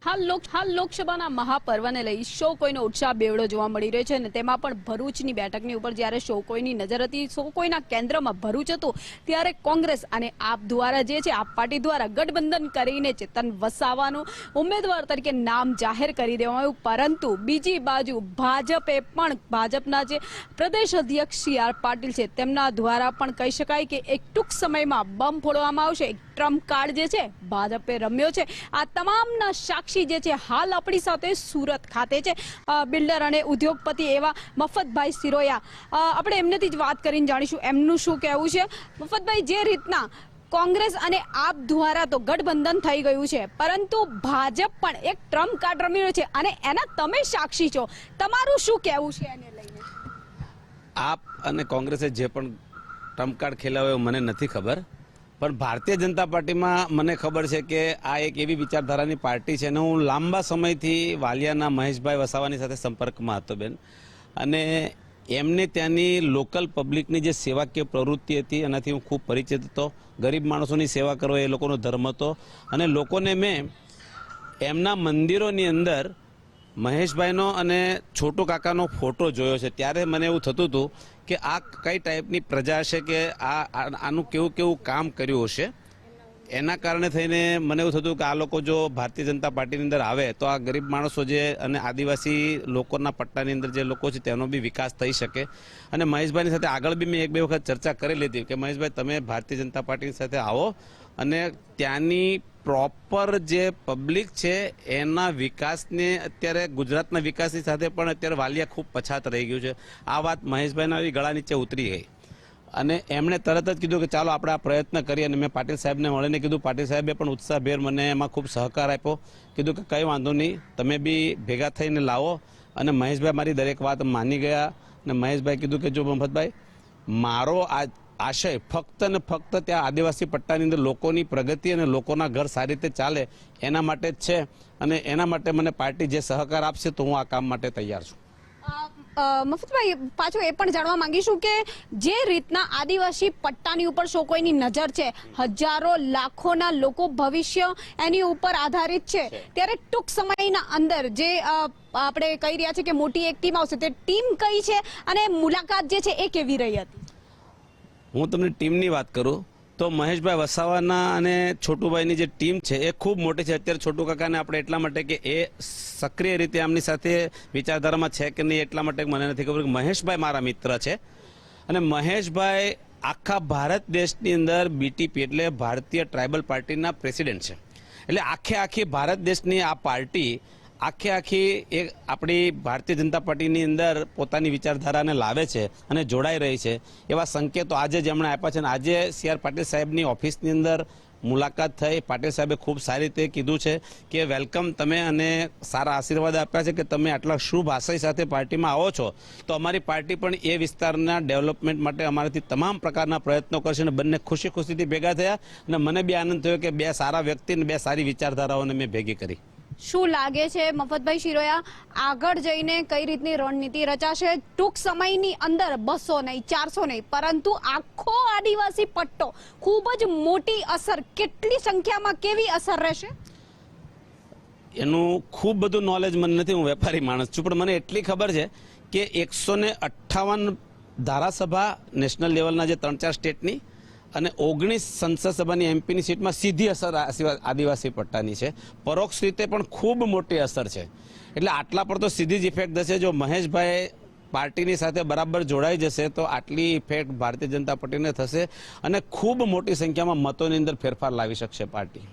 હાલ લોકસભાના મહાપર્વને લઈ શો કોઈનો ઉત્સાહ બેવડો જોવા મળી રહ્યો છે અને તેમાં પણ ભરૂચની બેઠકની ઉપર જ્યારે શો કોઈની નજર હતી, શો કોઈના કેન્દ્રમાં ભરૂચ હતું, ત્યારે કોંગ્રેસ અને આપ દ્વારા જે છે આપ પાર્ટી દ્વારા ગઠબંધન કરીને ચેતન વસાવાનું ઉમેદવાર તરીકે નામ જાહેર કરી દેવામાં આવ્યું. પરંતુ બીજી બાજુ ભાજપે પણ ભાજપના જે પ્રદેશ અધ્યક્ષ સી.આર. પાટીલ છે તેમના દ્વારા પણ કહી શકાય કે એક ટૂંક સમયમાં બમ ફોડવામાં આવશે. એક ટ્રમ્પ કાર્ડ જે છે ભાજપે રમ્યો છે. આ તમામના સાક્ષી જે છે હાલ આપણી સાથે સુરત ખાતે છે બિલ્ડર અને ઉદ્યોગપતિ એવા મફતભાઈ સિરોયા. આપણે એમનેથી જ વાત કરીને જાણીશું એમનું શું કહેવું છે. મફતભાઈ, જે રીતના કોંગ્રેસ અને આપ દ્વારા તો ગઠબંધન થઈ ગયું છે, પરંતુ ભાજપ પણ એક ટ્રમ્પ કાર્ડ રમી રહ્યો છે અને એના તમે સાક્ષી છો, તમારું શું કહેવું છે એને લઈને? આપ અને કોંગ્રેસે જે પણ ટ્રમ્પ કાર્ડ ખેલાવ્યો મને નથી ખબર, પણ ભારતીય જનતા પાર્ટીમાં મને ખબર છે કે આ એક એવી વિચારધારાની પાર્ટી છે અને હું લાંબા સમયથી વાલિયાના મહેશભાઈ વસાવાની સાથે સંપર્કમાં હતો બેન, અને એમને ત્યાંની લોકલ પબ્લિકની જે સેવાકીય પ્રવૃત્તિ હતી એનાથી હું ખૂબ પરિચિત હતો. ગરીબ માણસોની સેવા કરવો એ લોકોનો ધર્મ હતો અને લોકોને મેં એમના મંદિરોની અંદર મહેશભાઈનો અને છોટુ કાકાનો ફોટો જોયો છે. ત્યારે મને એવું થતું હતું કે આ કઈ ટાઈપની પ્રજા હશે કે આનું કેવું કેવું કામ કર્યું હશે. એના કારણે થઈને મને એવું થતું કે આ લોકો જો ભારતીય જનતા પાર્ટીની અંદર આવે તો આ ગરીબ માણસો જે અને આદિવાસી લોકોના પટ્ટાની અંદર જે લોકો છે તેનો બી વિકાસ થઈ શકે. અને મહેશભાઈની સાથે આગળ બી મેં એક બે વખત ચર્ચા કરી લીધી કે મહેશભાઈ તમે ભારતીય જનતા પાર્ટીની સાથે આવો અને ત્યાંની પ્રોપર જે પબ્લિક છે એના વિકાસને અત્યારે ગુજરાતના વિકાસની સાથે પણ અત્યારે વાલિયા ખૂબ પછાત રહી ગયું છે. આ વાત મહેશભાઈના ગળા નીચે ઉતરી ગઈ અને એમણે તરત જ કીધું કે ચાલો આપણે આ પ્રયત્ન કરીએ. અને મેં પાટીલ સાહેબને મળીને કીધું, પાટીલ સાહેબે પણ ઉત્સાહભેર મને એમાં ખૂબ સહકાર આપ્યો. કીધું કે કંઈ વાંધો નહીં, તમે બી ભેગા થઈને લાવો. અને મહેશભાઈ મારી દરેક વાત માની ગયા. અને મહેશભાઈ કીધું કે જો મફતભાઈ, મારો આશય ફક્ત ને ફક્ત ત્યાં આદિવાસી પટ્ટાની અંદર લોકોની પ્રગતિ અને લોકોના ઘર સારી રીતે ચાલે એના માટે જ છે. અને એના માટે મને પાર્ટી જે સહકાર આપશે તો હું આ કામ માટે તૈયાર છું. મફતભાઈ, પાછું એ પણ જાણવા માંગીશું કે જે રીતના આદિવાસી પટ્ટાની ઉપર શો કોઈની નજર છે, હજારો લાખોના લોકો ભવિષ્ય એની ઉપર આધારિત છે, ત્યારે ટૂંક સમયના અંદર જે આપણે કહી રહ્યા છે કે મોટી એક ટીમ આવશે, તે ટીમ કઈ છે અને મુલાકાત જે છે એ કેવી રહી હતી? હું તમને ટીમની વાત કરું તો મહેશભાઈ વસાવાના અને છોટુભાઈની જે ટીમ છે એ ખૂબ મોટી છે. અત્યારે છોટુ કાકાને આપણે એટલા માટે કે એ સક્રિય રીતે આમની સાથે વિચારધારામાં છે કે નહીં એટલા માટે મને નથી ખબર કે મહેશભાઈ મારા મિત્ર છે. અને મહેશભાઈ આખા ભારત દેશની અંદર બીટીપી એટલે ભારતીય ટ્રાઇબલ પાર્ટીના પ્રેસિડેન્ટ છે. એટલે આખી ભારત દેશની આ પાર્ટી આખી એક આપણી ભારતીય જનતા પાર્ટીની અંદર પોતાની વિચારધારાને લાવે છે અને જોડાઈ રહી છે. એવા સંકેતો આજે જ એમણે આપ્યા છે. અને આજે સી.આર. પાટીલ સાહેબની ઓફિસની અંદર મુલાકાત થઈ. પાટીલ સાહેબે ખૂબ સારી રીતે કીધું છે કે વેલકમ તમે, અને સારા આશીર્વાદ આપ્યા છે કે તમે આટલા શુભ આશય સાથે પાર્ટીમાં આવો છો તો અમારી પાર્ટી પણ એ વિસ્તારના ડેવલપમેન્ટ માટે અમારાથી તમામ પ્રકારના પ્રયત્નો કરશે. અને બંને ખુશીથી ભેગા થયા અને મને બી આનંદ થયો કે બે સારા વ્યક્તિ અને બે સારી વિચારધારાઓને મેં ભેગી કરી. શું લાગે છે મફતભાઈ સિરોયા, આગળ જઈને કઈ રીતની રણનીતિ રચાશે? ટૂંક સમયની અંદર 200 નહીં, 400 નહીં, પરંતુ આખો આદિવાસી પટ્ટો ખૂબ જ મોટી અસર, કેટલી સંખ્યામાં કેવી અસર રહેશે એનું ખૂબ બધું નોલેજ મને નથી. હું વેપારી માણસ છું, પણ મને એટલી ખબર છે કે 158 ધારાસભા નેશનલ લેવલના જે 3-4 સ્ટેટની અને 19 સંસદ સભાની એમપીની સીટમાં સીધી અસર આદિવાસી પટ્ટાની છે. પરોક્ષ રીતે પણ ખૂબ મોટી અસર છે. એટલે આટલા પર તો સીધી જ ઇફેક્ટ થશે. જો મહેશભાઈ પાર્ટીની સાથે બરાબર જોડાઈ જશે તો આટલી ઇફેક્ટ ભારતીય જનતા પાર્ટીને થશે અને ખૂબ મોટી સંખ્યામાં મતોની અંદર ફેરફાર લાવી શકશે પાર્ટી.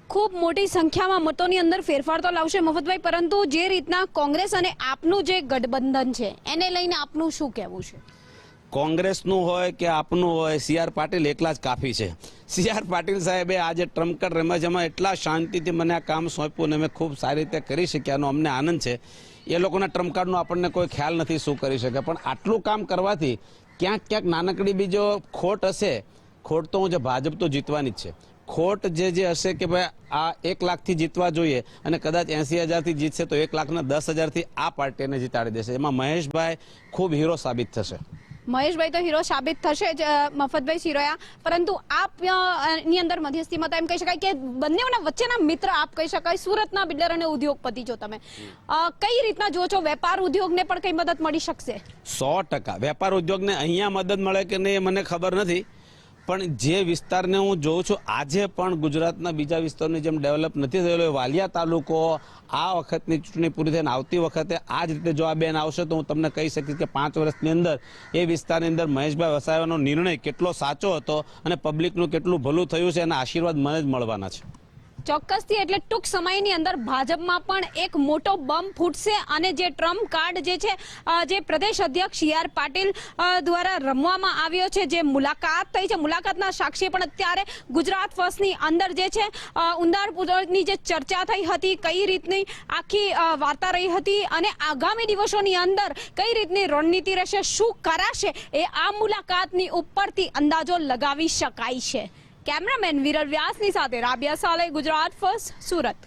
ખૂબ મોટી સંખ્યામાં મતોની અંદર ફેરફાર તો લાવશે મફતભાઈ, પરંતુ જે રીતના કોંગ્રેસ અને આપનું જે ગઠબંધન છે એને લઈને આપનું શું કહેવું છે? કોંગ્રેસનું હોય કે આપનું હોય, સી.આર. પાટીલ એકલા જ કાફી છે. સી.આર. પાટીલ સાહેબે આજે ટ્રમ્પ કાર્ડ રમ્યા છે, એમાં એટલા શાંતિથી મને આ કામ સોંપ્યું અને અમે ખૂબ સારી રીતે કરી શક્યાનો અમને આનંદ છે. એ લોકોના ટ્રમ્પ કાર્ડનો આપણને કોઈ ખ્યાલ નથી શું કરી શકે, પણ આટલું કામ કરવાથી ક્યાંક નાનકડી બીજો ખોટ હશે. ખોટ તો ભાજપ તો જીતવાની જ છે. ખોટ જે હશે કે ભાઈ આ 1 લાખથી જીતવા જોઈએ અને કદાચ 80,000થી જીતશે તો 1,10,000થી આ પાર્ટીને જીતાડી દેશે. એમાં મહેશભાઈ ખૂબ હીરો સાબિત થશે. મહેશભાઈ તો હીરો સાબિત થશે જ મફતભાઈ શિરોયા, પરંતુ આપ ની અંદર મધ્યસ્થીમાં તો એમ કહી શકાય કે બંનેના વચ્ચેના મિત્ર આપ કહી શકાય, સુરતના બિલ્ડર અને ઉદ્યોગપતિ છો તમે, કઈ રીતના જો છો વેપાર ઉદ્યોગને પણ કઈ મદદ મળી શકશે? 100% વેપાર ઉદ્યોગને અહીંયા મદદ મળે કે નહીં એ મને ખબર નથી, પણ જે વિસ્તારને હું જોઉં છું આજે પણ ગુજરાતના બીજા વિસ્તારની જેમ ડેવલપ નથી થયેલો. વાલિયા તાલુકો આ વખતની ચૂંટણી પૂરી થઈને આવતી વખતે આ જ રીતે જો આ બેન આવશે તો હું તમને કહી શકીશ કે 5 વર્ષની અંદર એ વિસ્તારની અંદર મહેશભાઈ વસાવાનો નિર્ણય કેટલો સાચો હતો અને પબ્લિકનું કેટલું ભલું થયું છે એના આશીર્વાદ મને જ મળવાના છે. ચોક્કસથી, એટલે ટૂંક સમયની અંદર ભાજપમાં પણ એક મોટો બમ ફૂટશે અને જે ટ્રમ્પ કાર્ડ જે છે, જે પ્રદેશ અધ્યક્ષ CR પાટીલ દ્વારા રમવામાં આવ્યો છે, જે મુલાકાત થઈ છે, મુલાકાતના સાક્ષી પણ અત્યારે ગુજરાત ફર્સ્ટની અંદર જે છે ઊંડાણપૂર્વકની જે ચર્ચા થઈ હતી, કઈ રીતની આખી વાર્તા રહી હતી અને આગામી દિવસોની અંદર કઈ રીતની રણનીતિ રહેશે, શું કરાશે, એ આ મુલાકાતની ઉપરથી અંદાજો લગાવી શકાય છે. કેમેરામેન વિરલ વ્યાસની સાથે રાબિયા સાલે, ગુજરાત ફર્સ્ટ, સુરત.